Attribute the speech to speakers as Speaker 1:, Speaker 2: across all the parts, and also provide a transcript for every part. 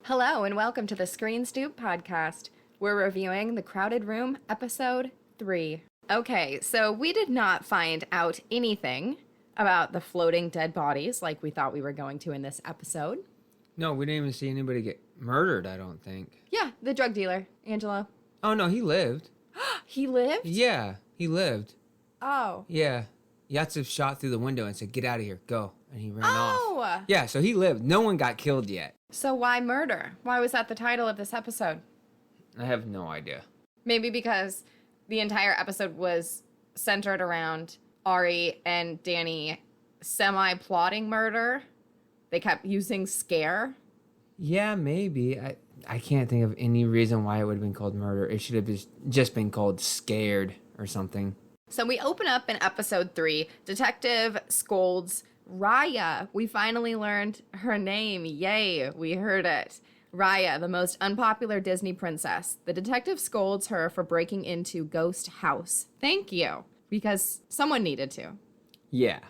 Speaker 1: Hello and welcome to the Screen Stoop podcast. We're reviewing The Crowded Room, episode 3. Okay, so we did not find out anything about the floating dead bodies like we thought we were going to in this episode.
Speaker 2: No, we didn't even see anybody get murdered, I don't think.
Speaker 1: Yeah, the drug dealer, Angelo.
Speaker 2: Oh, no, he lived.
Speaker 1: He lived?
Speaker 2: Yeah, he lived.
Speaker 1: Oh.
Speaker 2: Yeah. Yatsif shot through the window and said, "Get out of here, go." And he ran
Speaker 1: Oh!
Speaker 2: off. Yeah, so he lived. No one got killed yet.
Speaker 1: So why murder? Why was that the title of this episode?
Speaker 2: I have no idea.
Speaker 1: Maybe because the entire episode was centered around Ari and Danny semi-plotting murder. They kept using scare.
Speaker 2: Yeah, maybe. I can't think of any reason why it would have been called murder. It should have just been called scared or something.
Speaker 1: So we open up in episode 3. Detective scolds Raya. We finally learned her name. Yay, we heard it. Raya, the most unpopular Disney princess. The detective scolds her for breaking into Ghost House. Thank you, because someone needed to.
Speaker 2: Yeah.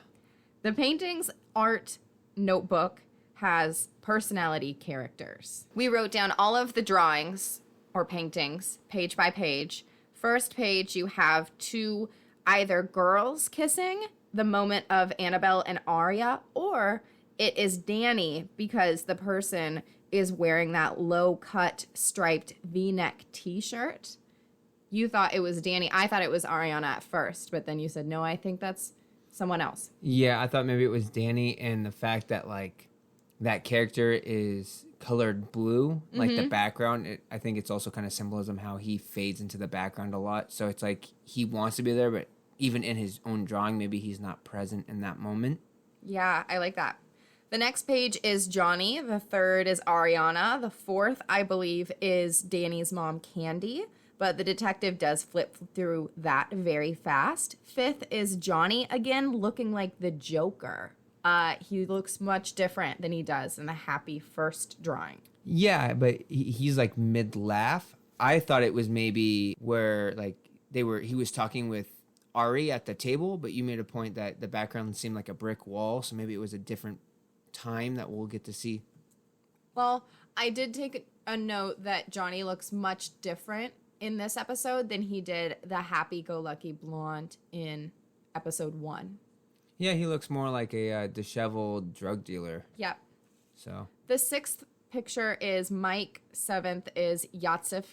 Speaker 1: The painting's art notebook has personality characters. We wrote down all of the drawings or paintings, page by page. First page, you have two either girls kissing, the moment of Annabelle and Aria, or it is Danny because the person is wearing that low-cut striped V-neck t-shirt. You thought it was Danny. I thought it was Ariana at first, but then you said, no, I think that's someone else.
Speaker 2: Yeah, I thought maybe it was Danny, and the fact that, like, that character is colored blue, like the background, I think it's also kind of symbolism how he fades into the background a lot. So it's like he wants to be there, but even in his own drawing, maybe he's not present in that moment.
Speaker 1: Yeah, I like that. The next page is Johnny. The third is Ariana. The fourth, I believe, is Danny's mom, Candy. But the detective does flip through that very fast. Fifth is Johnny, again, looking like the Joker. He looks much different than he does in the happy first drawing.
Speaker 2: Yeah, but he's like mid-laugh. I thought it was maybe where like he was talking with Ari at the table, but you made a point that the background seemed like a brick wall, so maybe it was a different time that we'll get to see.
Speaker 1: Well, I did take a note that Johnny looks much different in this episode than he did the happy-go-lucky blonde in episode 1.
Speaker 2: Yeah, he looks more like a disheveled drug dealer.
Speaker 1: Yep.
Speaker 2: So
Speaker 1: The sixth picture is Mike. Seventh is Yatsif.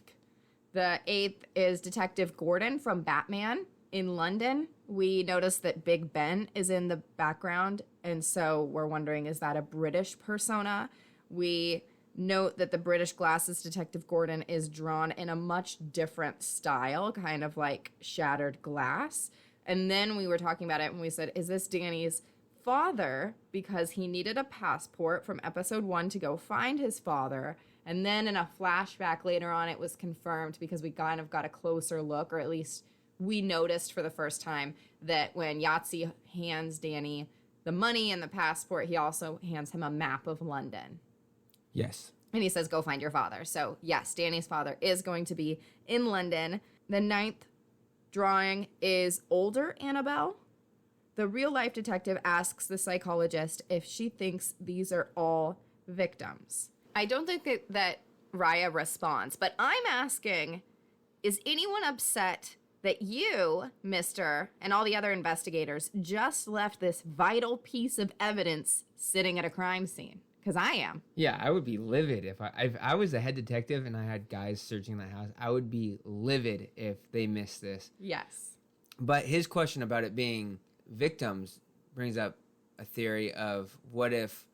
Speaker 1: The eighth is Detective Gordon from Batman in London. We noticed that Big Ben is in the background, and so we're wondering, is that a British persona? We note that the British glasses Detective Gordon is drawn in a much different style, kind of like shattered glass. And then we were talking about it and we said, is this Danny's father? Because he needed a passport from episode 1 to go find his father. And then in a flashback later on, it was confirmed because we kind of got a closer look, or at least we noticed for the first time that when Yahtzee hands Danny the money and the passport, he also hands him a map of London.
Speaker 2: yes.
Speaker 1: And he says, go find your father. So yes, Danny's father is going to be in London. The ninth drawing is older Annabelle. The real-life detective asks the psychologist if she thinks these are all victims. I don't think that Raya responds, but I'm asking, is anyone upset that you, mister, and all the other investigators just left this vital piece of evidence sitting at a crime scene? Because I am.
Speaker 2: Yeah, I would be livid if I was the head detective and I had guys searching the house. I would be livid if they missed this.
Speaker 1: Yes.
Speaker 2: But his question about it being victims brings up a theory of what if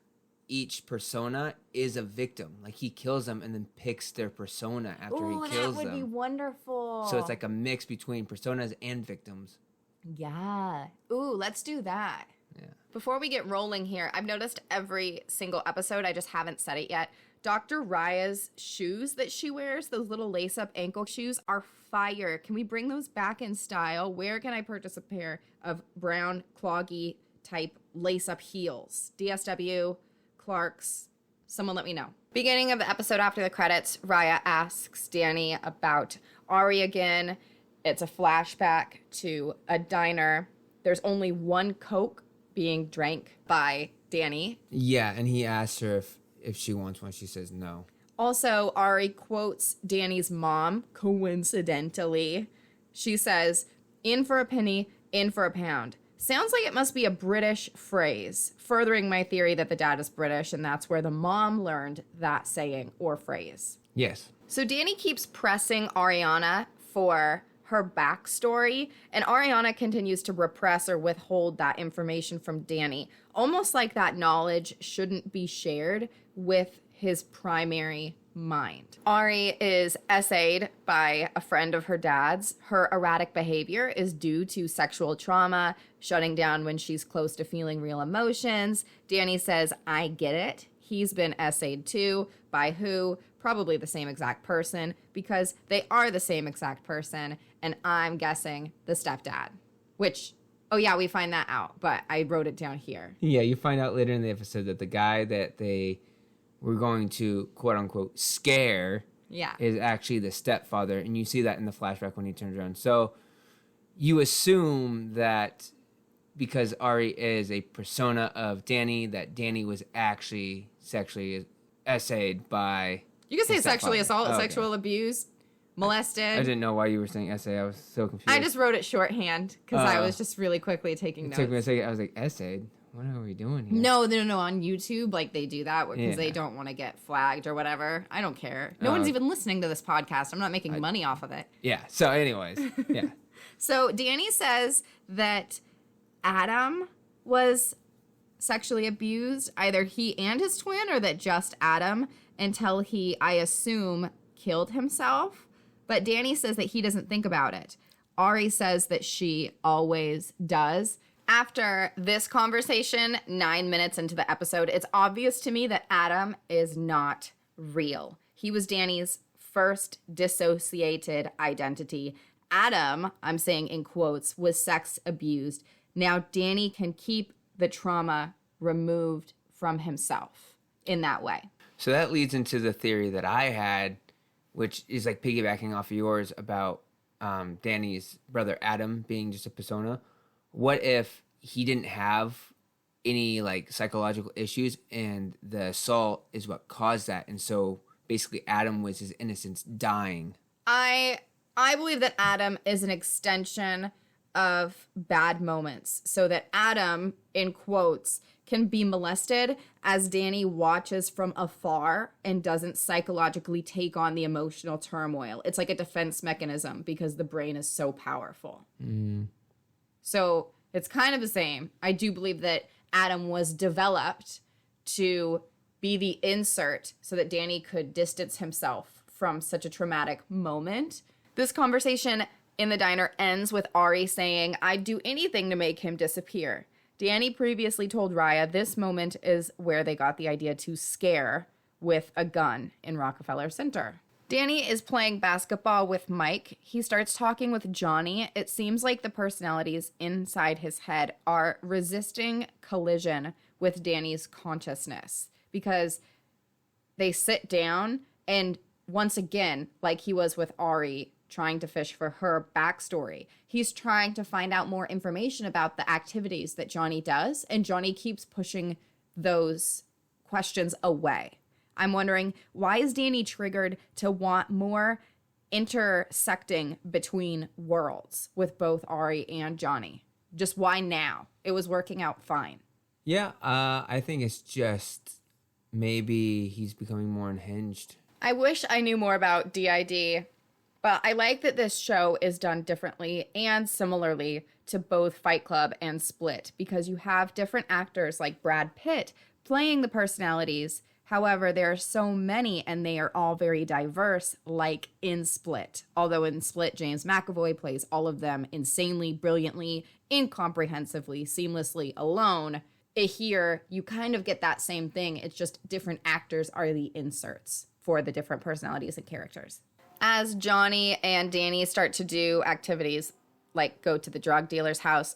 Speaker 2: each persona is a victim? Like he kills them and then picks their persona after he kills them.
Speaker 1: That would be wonderful.
Speaker 2: So it's like a mix between personas and victims.
Speaker 1: Yeah. Ooh, let's do that.
Speaker 2: Yeah.
Speaker 1: Before we get rolling here, I've noticed every single episode, I just haven't said it yet, Dr. Raya's shoes that she wears, those little lace-up ankle shoes, are fire. Can we bring those back in style? Where can I purchase a pair of brown, cloggy type lace-up heels? DSW, Clark's, someone let me know. Beginning of the episode after the credits, Raya asks Danny about Ari again. It's a flashback to a diner. There's only one Coke being drank by Danny.
Speaker 2: Yeah, and he asks her if she wants one. She says no.
Speaker 1: Also, Ari quotes Danny's mom, coincidentally. She says, "In for a penny, in for a pound." Sounds like it must be a British phrase, furthering my theory that the dad is British, and that's where the mom learned that saying or phrase.
Speaker 2: Yes.
Speaker 1: So Danny keeps pressing Ariana for her backstory, and Ariana continues to repress or withhold that information from Danny, almost like that knowledge shouldn't be shared with his primary mind. Ari is essayed by a friend of her dad's. Her erratic behavior is due to sexual trauma, shutting down when she's close to feeling real emotions. Danny says, "I get it." He's been essayed too. By who? Probably the same exact person, because they are the same exact person, and I'm guessing the stepdad. Which, oh yeah, we find that out, but I wrote it down here.
Speaker 2: Yeah, you find out later in the episode that the guy that they were going to, quote unquote, scare is actually the stepfather, and you see that in the flashback when he turns around. So you assume that because Ari is a persona of Danny, that Danny was actually sexually essayed by...
Speaker 1: You can say sexually assault,
Speaker 2: okay.
Speaker 1: sexual abuse, molested.
Speaker 2: I didn't know why you were saying essay. I was so confused.
Speaker 1: I just wrote it shorthand because I was just really quickly taking notes.
Speaker 2: It took me a second. I was like, essayed? What are we doing here?
Speaker 1: No. On YouTube, like, they do that because they don't want to get flagged or whatever. I don't care. No one's even listening to this podcast. I'm not making money off of it.
Speaker 2: Yeah. So anyways, yeah.
Speaker 1: So Danny says that Adam was sexually abused, either he and his twin or that just Adam, until he, I assume, killed himself. But Danny says that he doesn't think about it. Ari says that she always does. After this conversation, 9 minutes into the episode, it's obvious to me that Adam is not real. He was Danny's first dissociated identity. Adam, I'm saying in quotes, was sex abused. Now Danny can keep the trauma removed from himself in that way.
Speaker 2: So that leads into the theory that I had, which is like piggybacking off of yours about Danny's brother Adam being just a persona. What if he didn't have any like psychological issues and the assault is what caused that? And so basically Adam was his innocence dying.
Speaker 1: I believe that Adam is an extension of bad moments, so that Adam, in quotes, can be molested as Danny watches from afar and doesn't psychologically take on the emotional turmoil. It's like a defense mechanism because the brain is so powerful. So it's kind of the same. I do believe that Adam was developed to be the insert so that Danny could distance himself from such a traumatic moment. This conversation in the diner ends with Ari saying, "I'd do anything to make him disappear." Danny previously told Raya this moment is where they got the idea to scare with a gun in Rockefeller Center. Danny is playing basketball with Mike. He starts talking with Johnny. It seems like the personalities inside his head are resisting collision with Danny's consciousness because they sit down and once again, like he was with Ari, trying to fish for her backstory. He's trying to find out more information about the activities that Johnny does, and Johnny keeps pushing those questions away. I'm wondering, why is Danny triggered to want more intersecting between worlds with both Ari and Johnny? Just why now? It was working out fine.
Speaker 2: Yeah, I think it's just maybe he's becoming more unhinged.
Speaker 1: I wish I knew more about DID. But I like that this show is done differently and similarly to both Fight Club and Split because you have different actors like Brad Pitt playing the personalities. However, there are so many and they are all very diverse, like in Split. Although in Split, James McAvoy plays all of them insanely, brilliantly, incomprehensibly, seamlessly alone. Here, you kind of get that same thing. It's just different actors are the inserts for the different personalities and characters. As Johnny and Danny start to do activities like go to the drug dealer's house,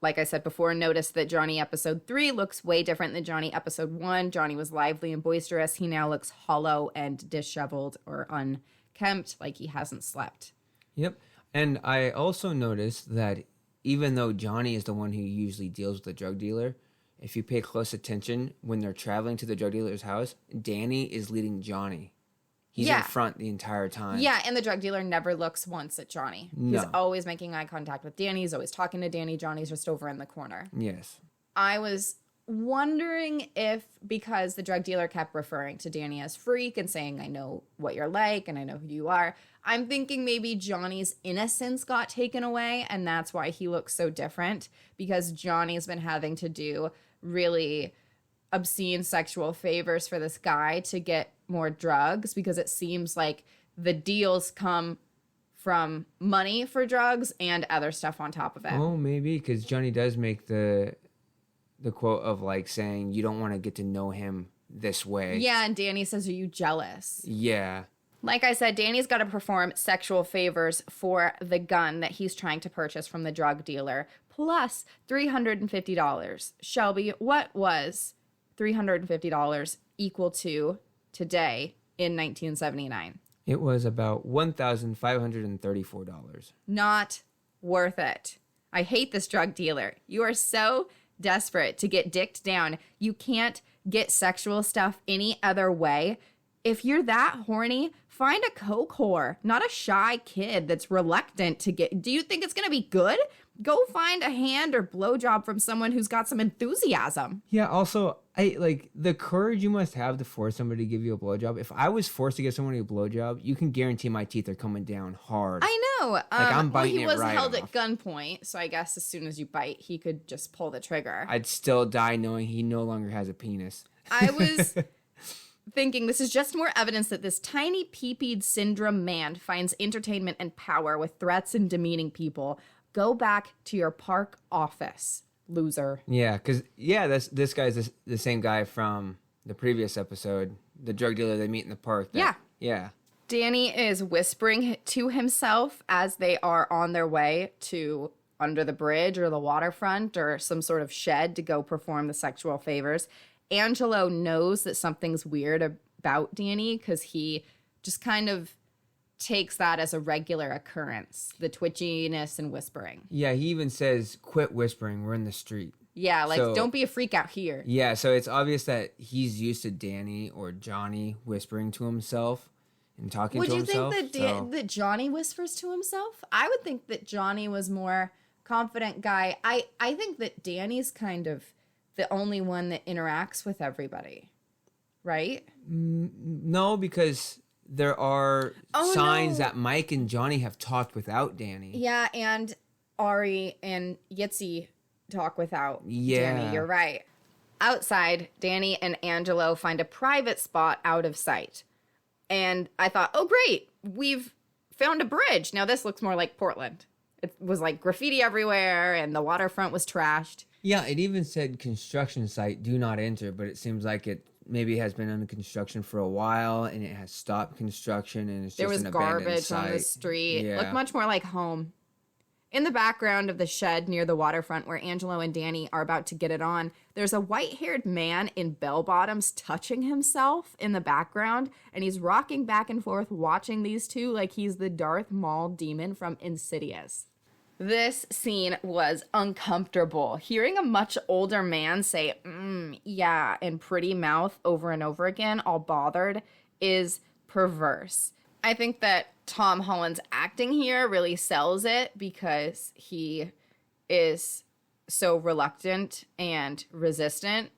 Speaker 1: like I said before, noticed that Johnny episode 3 looks way different than Johnny episode 1. Johnny was lively and boisterous. He now looks hollow and disheveled or unkempt, like he hasn't slept.
Speaker 2: Yep. And I also noticed that even though Johnny is the one who usually deals with the drug dealer, if you pay close attention when they're traveling to the drug dealer's house, Danny is leading Johnny. He's in front the entire time.
Speaker 1: Yeah, and the drug dealer never looks once at Johnny.
Speaker 2: No.
Speaker 1: He's always making eye contact with Danny. He's always talking to Danny. Johnny's just over in the corner.
Speaker 2: Yes.
Speaker 1: I was wondering if, because the drug dealer kept referring to Danny as freak and saying, I know what you're like and I know who you are, I'm thinking maybe Johnny's innocence got taken away and that's why he looks so different, because Johnny's been having to do really obscene sexual favors for this guy to get more drugs, because it seems like the deals come from money for drugs and other stuff on top of it.
Speaker 2: Oh, maybe, because Johnny does make the quote of like saying you don't want to get to know him this way.
Speaker 1: Yeah, and Danny says, are you jealous?
Speaker 2: Yeah.
Speaker 1: Like I said, Danny's got to perform sexual favors for the gun that he's trying to purchase from the drug dealer, plus $350. Shelby, what was $350 equal to today in 1979?
Speaker 2: It was about $1,534.
Speaker 1: Not worth it. I hate this drug dealer. You are so desperate to get dicked down. You can't get sexual stuff any other way. If you're that horny, find a coke whore, not a shy kid that's reluctant to get. Do you think it's going to be good? Go find a hand or blowjob from someone who's got some enthusiasm.
Speaker 2: Yeah, also, I like the courage you must have to force somebody to give you a blowjob. If I was forced to give somebody a blowjob, you can guarantee my teeth are coming down hard.
Speaker 1: I know.
Speaker 2: I'm biting
Speaker 1: he
Speaker 2: it
Speaker 1: was
Speaker 2: right
Speaker 1: held
Speaker 2: off.
Speaker 1: at gunpoint, so I guess as soon as you bite, he could just pull the trigger.
Speaker 2: I'd still die knowing he no longer has a penis.
Speaker 1: I was thinking this is just more evidence that this tiny pee-peed syndrome man finds entertainment and power with threats and demeaning people. Go back to your park office, loser.
Speaker 2: Yeah, because, this guy's the same guy from the previous episode, the drug dealer they meet in the park. Yeah.
Speaker 1: Danny is whispering to himself as they are on their way to under the bridge or the waterfront or some sort of shed to go perform the sexual favors. Angelo knows that something's weird about Danny because he just kind of takes that as a regular occurrence, the twitchiness and whispering.
Speaker 2: Yeah, he even says, quit whispering, we're in the street.
Speaker 1: Yeah, like, don't be a freak out here.
Speaker 2: Yeah, so it's obvious that he's used to Danny or Johnny whispering to himself and talking to himself.
Speaker 1: Would you think that Johnny whispers to himself? I would think that Johnny was more confident guy. I think that Danny's kind of the only one that interacts with everybody, right?
Speaker 2: No, because there are signs that Mike and Johnny have talked without Danny.
Speaker 1: Yeah, and Ari and Yitzy talk without Danny. You're right. Outside, Danny and Angelo find a private spot out of sight. And I thought, oh, great, we've found a bridge. Now this looks more like Portland. It was like graffiti everywhere and the waterfront was trashed.
Speaker 2: Yeah, it even said construction site, do not enter, but it seems like it maybe has been under construction for a while and it has stopped construction and it's just an abandoned site.
Speaker 1: There was garbage on the street.
Speaker 2: Yeah.
Speaker 1: Looked much more like home. In the background of the shed near the waterfront where Angelo and Danny are about to get it on, there's a white-haired man in bell-bottoms touching himself in the background, and he's rocking back and forth watching these two like he's the Darth Maul demon from Insidious. This scene was uncomfortable. Hearing a much older man say, yeah, and pretty mouth over and over again, all bothered, is perverse. I think that Tom Holland's acting here really sells it because he is so reluctant and resistant.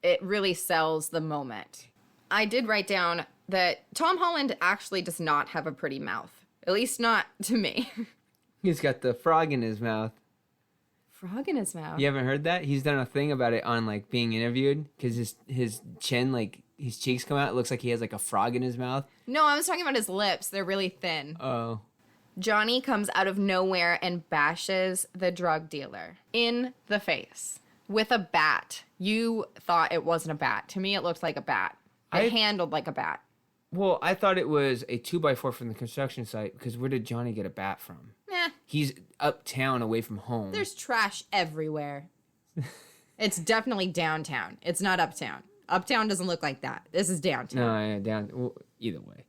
Speaker 1: It really sells the moment. I did write down that Tom Holland actually does not have a pretty mouth, at least not to me.
Speaker 2: He's got the frog in his mouth.
Speaker 1: Frog in his mouth?
Speaker 2: You haven't heard that? He's done a thing about it on, like, being interviewed because his chin, like, his cheeks come out. It looks like he has, like, a frog in his mouth.
Speaker 1: No, I was talking about his lips. They're really thin.
Speaker 2: Oh.
Speaker 1: Johnny comes out of nowhere and bashes the drug dealer in the face with a bat. You thought it wasn't a bat. To me, it looked like a bat. It handled like a bat.
Speaker 2: Well, I thought it was a 2x4 from the construction site because where did Johnny get a bat from? He's uptown away from home.
Speaker 1: There's trash everywhere. It's definitely downtown. It's not uptown. Uptown doesn't look like that. This is downtown.
Speaker 2: No, yeah, down. Well, either way.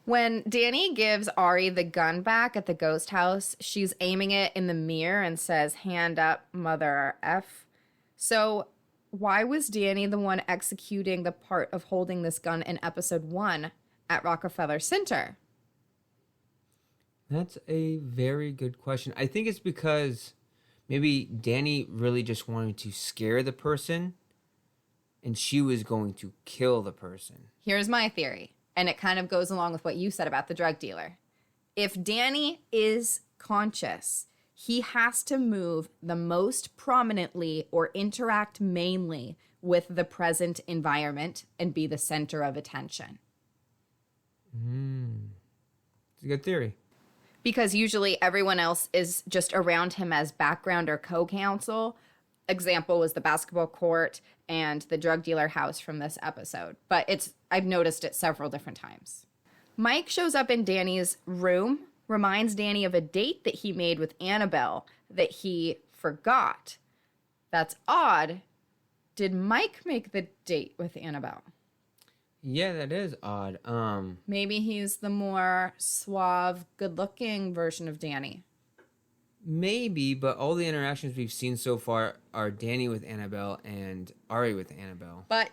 Speaker 1: When Danny gives Ari the gun back at the ghost house, she's aiming it in the mirror and says, hand up, mother F. So why was Danny the one executing the part of holding this gun in episode 1 at Rockefeller Center?
Speaker 2: That's a very good question. I think it's because maybe Danny really just wanted to scare the person and she was going to kill the person.
Speaker 1: Here's my theory, and it kind of goes along with what you said about the drug dealer. If Danny is conscious, he has to move the most prominently or interact mainly with the present environment and be the center of attention.
Speaker 2: It's a good theory.
Speaker 1: Because usually everyone else is just around him as background or co-counsel. Example was the basketball court and the drug dealer house from this episode. But I've noticed it several different times. Mike shows up in Danny's room, reminds Danny of a date that he made with Annabelle that he forgot. That's odd. Did Mike make the date with Annabelle?
Speaker 2: Yeah, that is odd.
Speaker 1: Maybe he's the more suave, good-looking version of Danny.
Speaker 2: Maybe, but all the interactions we've seen so far are Danny with Annabelle and Ari with Annabelle.
Speaker 1: But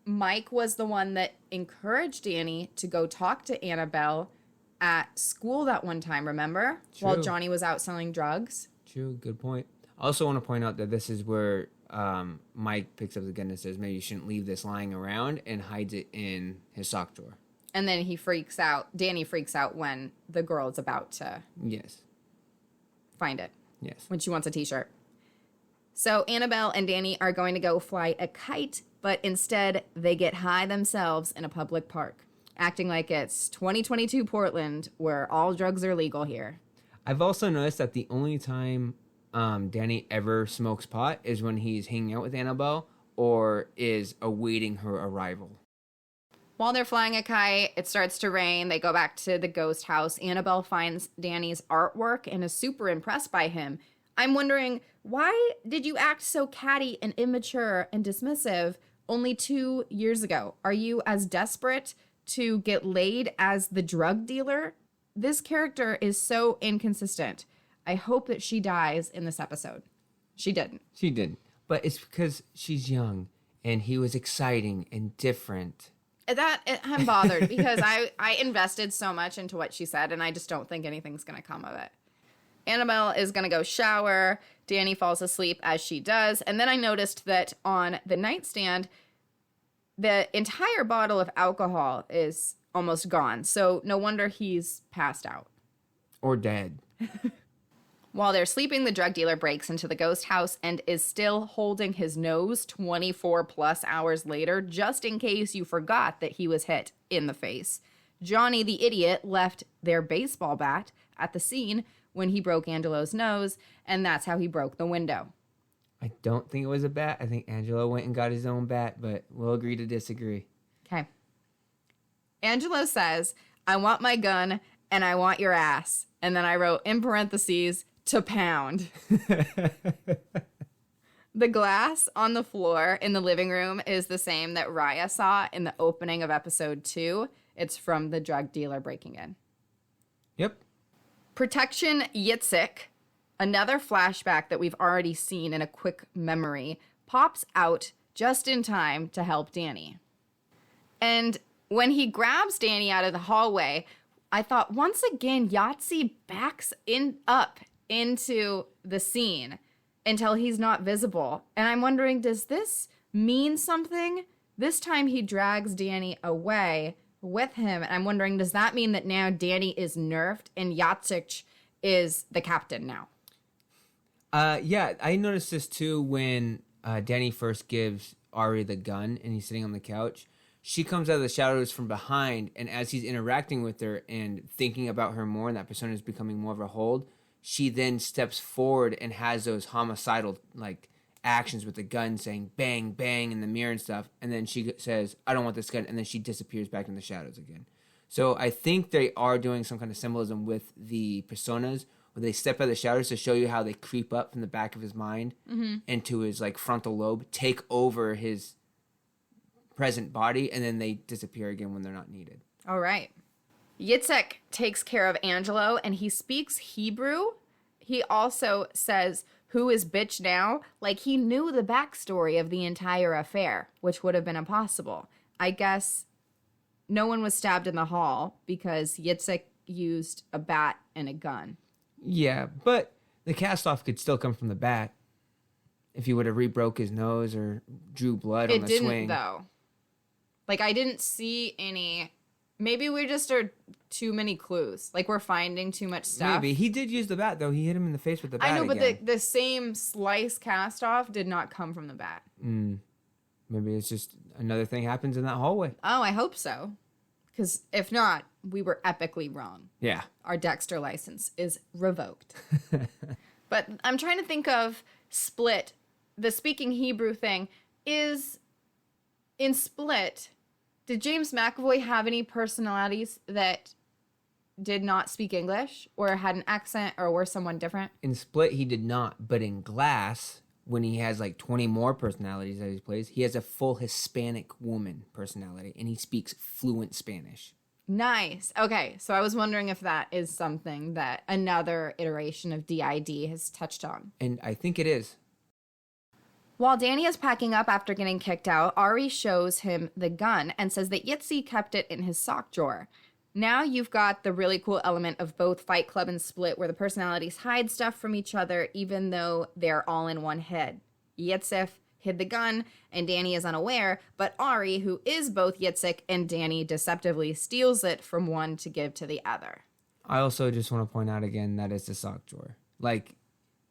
Speaker 1: Mike was the one that encouraged Danny to go talk to Annabelle at school that one time, remember?
Speaker 2: True.
Speaker 1: While Johnny was out selling drugs.
Speaker 2: True, good point. I also want to point out that this is where Mike picks up the gun and says, maybe you shouldn't leave this lying around, and hides it in his sock drawer.
Speaker 1: And then he freaks out. Danny freaks out when the girl's about to find it.
Speaker 2: Yes.
Speaker 1: When she wants a t-shirt. So Annabelle and Danny are going to go fly a kite, but instead they get high themselves in a public park, acting like it's 2022 Portland where all drugs are legal here.
Speaker 2: I've also noticed that the only time Danny ever smokes pot is when he's hanging out with Annabelle or is awaiting her arrival.
Speaker 1: While they're flying a kite, it starts to rain. They go back to the ghost house. Annabelle finds Danny's artwork and is super impressed by him. I'm wondering, why did you act so catty and immature and dismissive only 2 years ago? Are you as desperate to get laid as the drug dealer? This character is so inconsistent. I hope that she dies in this episode. She didn't.
Speaker 2: She didn't. But it's because she's young and he was exciting and different.
Speaker 1: I'm bothered because I invested so much into what she said and I just don't think anything's going to come of it. Annabelle is going to go shower. Danny falls asleep as she does. And then I noticed that on the nightstand, the entire bottle of alcohol is almost gone. So no wonder he's passed out.
Speaker 2: Or dead.
Speaker 1: While they're sleeping, the drug dealer breaks into the ghost house and is still holding his nose 24 plus hours later, just in case you forgot that he was hit in the face. Johnny, the idiot, left their baseball bat at the scene when he broke Angelo's nose, and that's how he broke the window.
Speaker 2: I don't think it was a bat. I think Angelo went and got his own bat, but we'll agree to disagree.
Speaker 1: Okay. Angelo says, "I want my gun and I want your ass." And then I wrote in parentheses, "to pound." The glass on the floor in the living room is the same that Raya saw in the opening of episode 2. It's from the drug dealer breaking in.
Speaker 2: Yep.
Speaker 1: Protection Yitzhak, another flashback that we've already seen in a quick memory, pops out just in time to help Danny. And when he grabs Danny out of the hallway, I thought once again Yahtzee backs up into the scene until he's not visible. And I'm wondering, does this mean something? This time he drags Danny away with him. And I'm wondering, does that mean that now Danny is nerfed and Yahtzee is the captain now?
Speaker 2: Yeah, I noticed this too when Danny first gives Ari the gun and he's sitting on the couch. She comes out of the shadows from behind, and as he's interacting with her and thinking about her more and that persona is becoming more of a hold, she then steps forward and has those homicidal like actions with the gun saying bang, bang in the mirror and stuff. And then she says, "I don't want this gun." And then she disappears back in the shadows again. So I think they are doing some kind of symbolism with the personas where they step out of the shadows to show you how they creep up from the back of his mind into his like frontal lobe, take over his present body, and then they disappear again when they're not needed.
Speaker 1: All right. Yitzhak takes care of Angelo, and he speaks Hebrew. He also says, "Who is bitch now?" Like he knew the backstory of the entire affair, which would have been impossible. I guess no one was stabbed in the hall because Yitzhak used a bat and a gun.
Speaker 2: Yeah, but the cast-off could still come from the bat if he would have re-broke his nose or drew blood on the swing.
Speaker 1: It didn't, though. Like, I didn't see any... Maybe we just are too many clues. Like, we're finding too much stuff.
Speaker 2: Maybe. He did use the bat, though. He hit him in the face with the bat.
Speaker 1: I know,
Speaker 2: again.
Speaker 1: but the same slice cast-off did not come from the bat.
Speaker 2: Maybe it's just another thing happens in that hallway.
Speaker 1: Oh, I hope so. Because if not, we were epically wrong.
Speaker 2: Yeah.
Speaker 1: Our Dexter license is revoked. But I'm trying to think of Split. The speaking Hebrew thing is in Split. Did James McAvoy have any personalities that did not speak English or had an accent or were someone different?
Speaker 2: In Split, he did not. But in Glass, when he has like 20 more personalities that he plays, he has a full Hispanic woman personality, and he speaks fluent Spanish.
Speaker 1: Nice. Okay, so I was wondering if that is something that another iteration of DID has touched on.
Speaker 2: And I think it is.
Speaker 1: While Danny is packing up after getting kicked out, Ari shows him the gun and says that Yitzi kept it in his sock drawer. Now you've got the really cool element of both Fight Club and Split where the personalities hide stuff from each other even though they're all in one head. Yitzhak hid the gun and Danny is unaware, but Ari, who is both Yitzhak and Danny, deceptively steals it from one to give to the other.
Speaker 2: I also just want to point out again that it's the sock drawer. Like,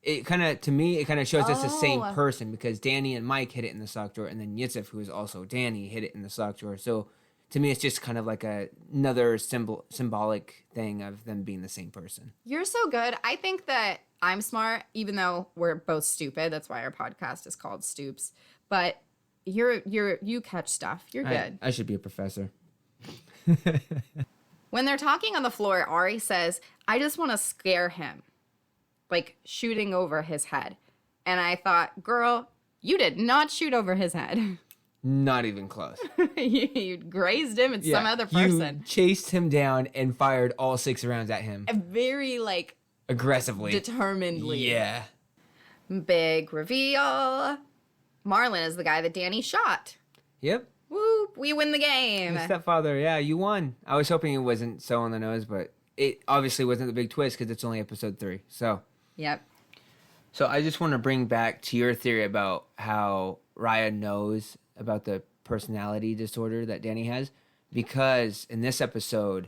Speaker 2: it kind of, to me, it kind of shows it's the same person because Danny and Mike hid it in the sock drawer, and then Yitzhak, who is also Danny, hid it in the sock drawer. So to me, it's just kind of like another symbolic thing of them being the same person.
Speaker 1: You're so good. I think that I'm smart, even though we're both stupid. That's why our podcast is called Stoops. But you catch stuff. You're good.
Speaker 2: I should be a professor.
Speaker 1: When they're talking on the floor, Ari says, "I just want to scare him." Like shooting over his head. And I thought, girl, you did not shoot over his head.
Speaker 2: Not even close.
Speaker 1: You grazed him and some other person.
Speaker 2: You chased him down and fired all 6 rounds at him.
Speaker 1: Very,
Speaker 2: aggressively.
Speaker 1: Determinedly.
Speaker 2: Yeah.
Speaker 1: Big reveal. Marlin is the guy that Danny shot.
Speaker 2: Yep.
Speaker 1: Whoop, we win the game.
Speaker 2: Your stepfather, yeah, you won. I was hoping it wasn't so on the nose, but it obviously wasn't the big twist because it's only episode 3. So.
Speaker 1: Yep.
Speaker 2: So I just want to bring back to your theory about how Raya knows about the personality disorder that Danny has, because in this episode,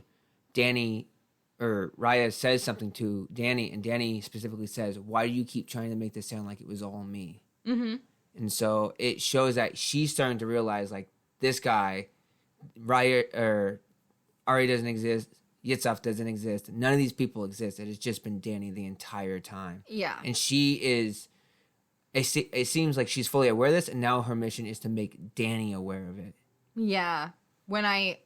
Speaker 2: Raya says something to Danny, and Danny specifically says, "Why do you keep trying to make this sound like it was all me?" Mm-hmm. And so it shows that she's starting to realize, like, this guy, Ari doesn't exist. Yitzhak doesn't exist. None of these people exist. It has just been Danny the entire time.
Speaker 1: Yeah.
Speaker 2: And she is... It seems like she's fully aware of this, and now her mission is to make Danny aware of it.
Speaker 1: Yeah. When I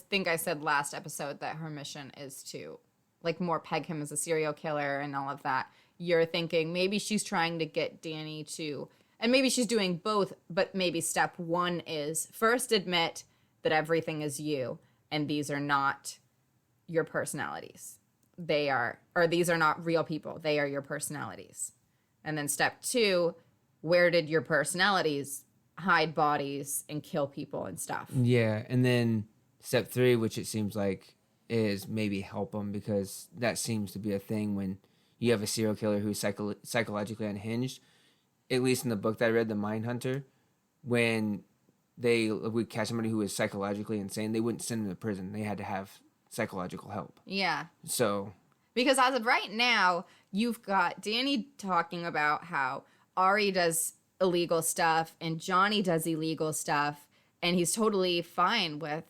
Speaker 1: think I said last episode that her mission is to, more peg him as a serial killer and all of that. You're thinking maybe she's trying to get Danny to... And maybe she's doing both, but maybe step 1 is first admit that everything is you, and these are not your personalities. These are not real people. They are your personalities. And then step 2, where did your personalities hide bodies and kill people and stuff?
Speaker 2: Yeah, and then step 3, which it seems like, is maybe help them, because that seems to be a thing when you have a serial killer who's psychologically unhinged. At least in the book that I read, The Mindhunter, when they would catch somebody who was psychologically insane, they wouldn't send them to prison. They had to have psychological help.
Speaker 1: Yeah.
Speaker 2: So...
Speaker 1: Because as of right now, you've got Danny talking about how Ari does illegal stuff and Johnny does illegal stuff, and he's totally fine with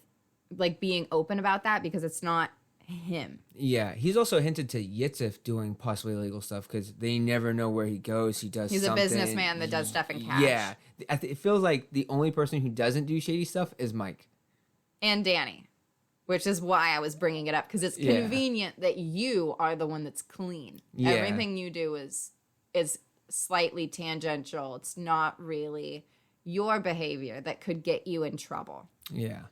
Speaker 1: being open about that because it's not him. Yeah,
Speaker 2: he's also hinted to Yitzhak doing possibly illegal stuff because they never know where he goes. He's something.
Speaker 1: A businessman that does stuff in cash.
Speaker 2: Yeah, it feels like the only person who doesn't do shady stuff is Mike
Speaker 1: and Danny. Which is why I was bringing it up, because it's convenient that you are the one that's clean. Yeah. Everything you do is slightly tangential. It's not really your behavior that could get you in trouble.
Speaker 2: Yeah.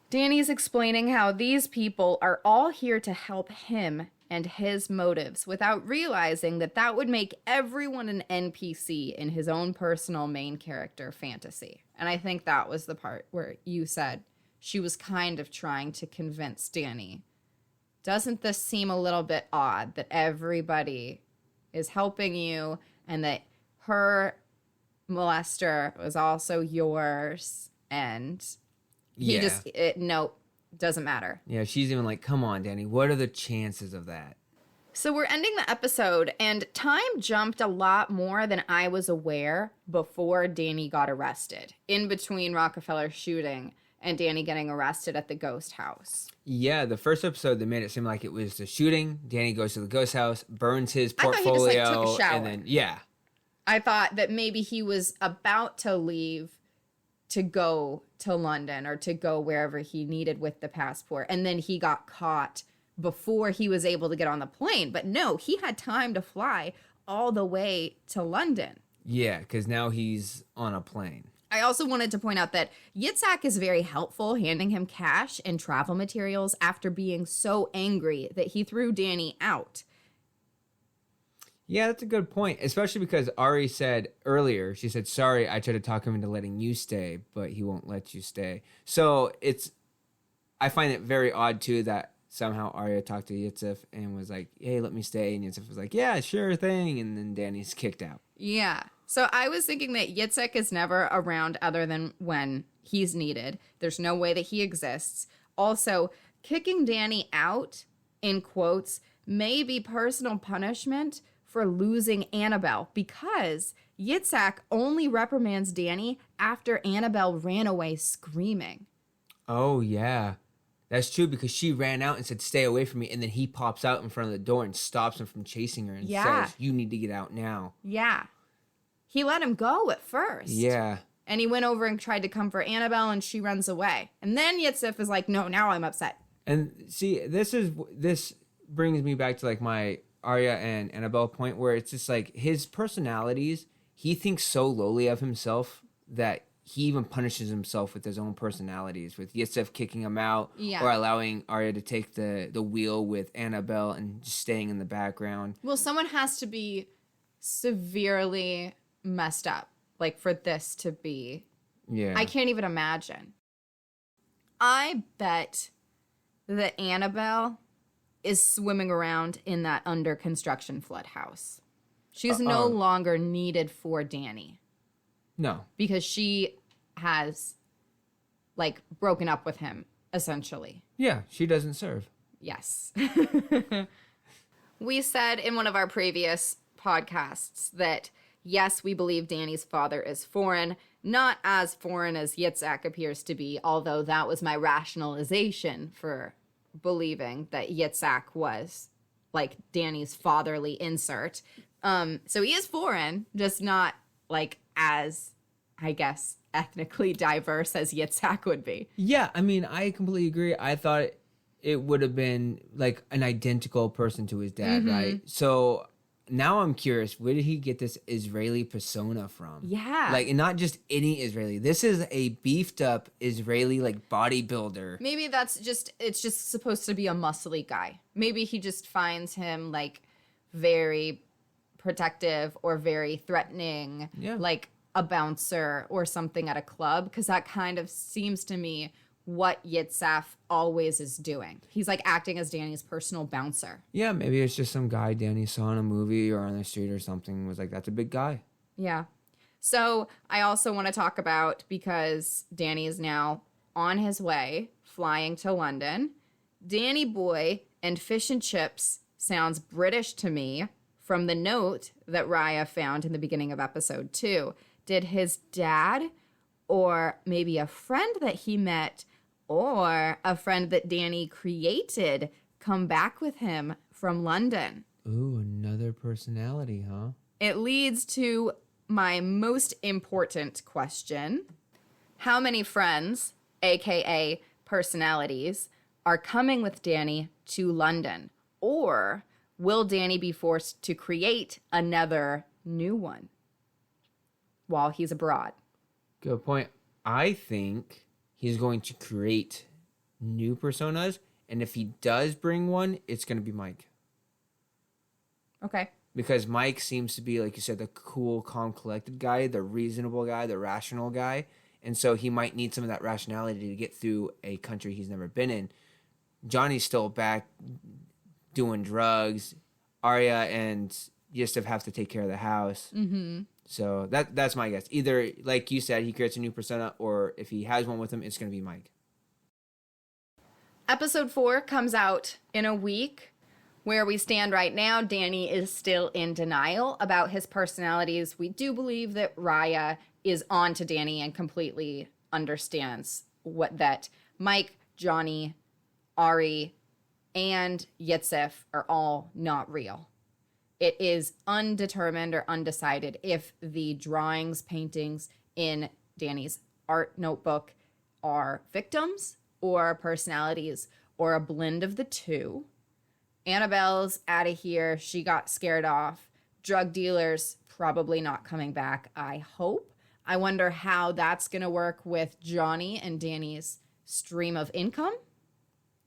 Speaker 1: Danny's explaining how these people are all here to help him and his motives without realizing that would make everyone an NPC in his own personal main character fantasy. And I think that was the part where you said, she was kind of trying to convince Danny. Doesn't this seem a little bit odd that everybody is helping you and that her molester was also yours and he nope, doesn't matter.
Speaker 2: Yeah, she's even like, come on, Danny, what are the chances of that?
Speaker 1: So we're ending the episode, and time jumped a lot more than I was aware before Danny got arrested, in between Rockefeller shooting and Danny getting arrested at the ghost house.
Speaker 2: Yeah, the first episode, they made it seem like it was the shooting. Danny goes to the ghost house, burns his portfolio.
Speaker 1: I thought he just, took a shower.
Speaker 2: And then, yeah.
Speaker 1: I thought that maybe he was about to leave to go to London or to go wherever he needed with the passport, and then he got caught before he was able to get on the plane. But no, he had time to fly all the way to London.
Speaker 2: Yeah, because now he's on a plane.
Speaker 1: I also wanted to point out that Yitzhak is very helpful, handing him cash and travel materials after being so angry that he threw Danny out.
Speaker 2: Yeah, that's a good point, especially because Ari said earlier, she said, sorry, I tried to talk him into letting you stay, but he won't let you stay. So I find it very odd, too, that somehow Arya talked to Yitzhak and was like, hey, let me stay. And Yitzhak was like, yeah, sure thing. And then Danny's kicked out.
Speaker 1: Yeah. So I was thinking that Yitzhak is never around other than when he's needed. There's no way that he exists. Also, kicking Danny out, in quotes, may be personal punishment for losing Annabelle because Yitzhak only reprimands Danny after Annabelle ran away screaming.
Speaker 2: Oh, yeah. That's true because she ran out and said, stay away from me. And then he pops out in front of the door and stops him from chasing her and says, you need to get out now.
Speaker 1: Yeah. He let him go at first.
Speaker 2: Yeah.
Speaker 1: And he went over and tried to comfort Annabelle and she runs away. And then Yitzhak is like, no, now I'm upset.
Speaker 2: And see, this brings me back to like my Arya and Annabelle point where it's just like his personalities, he thinks so lowly of himself that he even punishes himself with his own personalities, with Yitzhak kicking him out or allowing Arya to take the wheel with Annabelle and just staying in the background.
Speaker 1: Well, someone has to be severely messed up, like for this to be.
Speaker 2: Yeah.
Speaker 1: I can't even imagine. I bet that Annabelle is swimming around in that under construction flood house. She's no longer needed for Danny.
Speaker 2: No.
Speaker 1: Because she has, like, broken up with him, essentially.
Speaker 2: Yeah, she doesn't serve.
Speaker 1: Yes. We said in one of our previous podcasts that, yes, we believe Danny's father is foreign, not as foreign as Yitzhak appears to be, although that was my rationalization for believing that Yitzhak was, like, Danny's fatherly insert. So he is foreign, just not, like, as, I guess, ethnically diverse as Yitzhak would be.
Speaker 2: Yeah, I mean, I completely agree. I thought it would have been, like, an identical person to his dad, right? So now I'm curious, where did he get this Israeli persona from?
Speaker 1: Yeah.
Speaker 2: Like, and not just any Israeli. This is a beefed up Israeli, like, bodybuilder.
Speaker 1: Maybe it's just supposed to be a muscly guy. Maybe he just finds him, like, very protective or very threatening, like a bouncer or something at a club, because that kind of seems to me what Yitzhak always is doing. He's like acting as Danny's personal bouncer.
Speaker 2: Yeah, maybe it's just some guy Danny saw in a movie or on the street or something, was like, that's a big guy.
Speaker 1: Yeah. So I also want to talk about, because Danny is now on his way, flying to London, Danny Boy and fish and chips sounds British to me from the note that Raya found in the beginning of episode 2. Did his dad or maybe a friend that he met or a friend that Danny created come back with him from London?
Speaker 2: Ooh, another personality, huh?
Speaker 1: It leads to my most important question. How many friends, aka personalities, are coming with Danny to London? Or will Danny be forced to create another new one while he's abroad?
Speaker 2: Good point. I think he's going to create new personas, and if he does bring one, it's going to be Mike.
Speaker 1: Okay.
Speaker 2: Because Mike seems to be, like you said, the cool, calm, collected guy, the reasonable guy, the rational guy. And so he might need some of that rationality to get through a country he's never been in. Johnny's still back doing drugs. Arya and Yusuf have to take care of the house.
Speaker 1: Mm-hmm.
Speaker 2: So that's my guess. Either, like you said, he creates a new persona, or if he has one with him, it's going to be Mike.
Speaker 1: Episode 4 comes out in a week. Where we stand right now, Danny is still in denial about his personalities. We do believe that Raya is on to Danny and completely understands that Mike, Johnny, Ari, and Yitzhak are all not real. It is undetermined or undecided if the drawings, paintings in Danny's art notebook are victims or personalities or a blend of the two. Annabelle's out of here. She got scared off. Drug dealers probably not coming back, I hope. I wonder how that's going to work with Johnny and Danny's stream of income.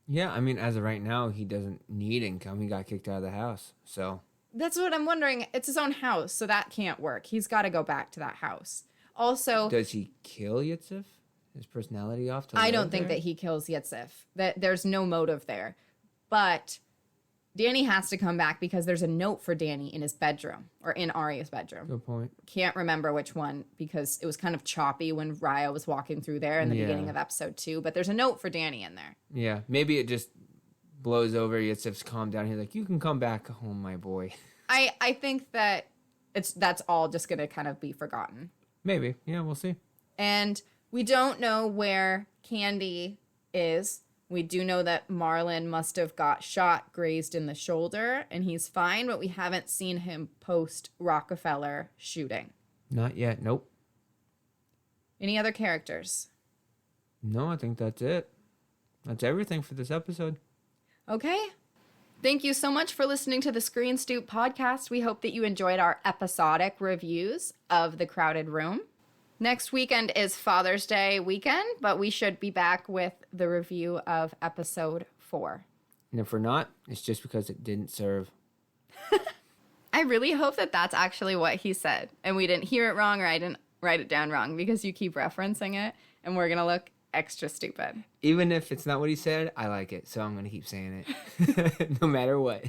Speaker 2: Yeah, I mean, as of right now, he doesn't need income. He got kicked out of the house, so...
Speaker 1: That's what I'm wondering. It's his own house, so that can't work. He's got to go back to that house. Also...
Speaker 2: Does he kill Yitzhak? His personality off to
Speaker 1: I don't think that he kills Yitzhak. That there's no motive there. But... Danny has to come back because there's a note for Danny in his bedroom, or in Arya's bedroom.
Speaker 2: Good point.
Speaker 1: Can't remember which one because it was kind of choppy when Raya was walking through there in the beginning of episode 2, but there's a note for Danny in there.
Speaker 2: Yeah, maybe it just blows over. Yitzhak's calmed down. He's like, you can come back home, my boy.
Speaker 1: I think that that's all just going to kind of be forgotten.
Speaker 2: Maybe. Yeah, we'll see.
Speaker 1: And we don't know where Candy is. We do know that Marlin must have got shot, grazed in the shoulder, and he's fine, but we haven't seen him post Rockefeller shooting.
Speaker 2: Not yet. Nope.
Speaker 1: Any other characters?
Speaker 2: No, I think that's it. That's everything for this episode.
Speaker 1: Okay. Thank you so much for listening to the Screen Stoop podcast. We hope that you enjoyed our episodic reviews of The Crowded Room. Next weekend is Father's Day weekend, but we should be back with the review of episode 4.
Speaker 2: And if we're not, it's just because it didn't serve.
Speaker 1: I really hope that that's actually what he said, and we didn't hear it wrong or I didn't write it down wrong, because you keep referencing it, and we're going to look extra stupid.
Speaker 2: Even if it's not what he said, I like it, so I'm going to keep saying it, no matter what.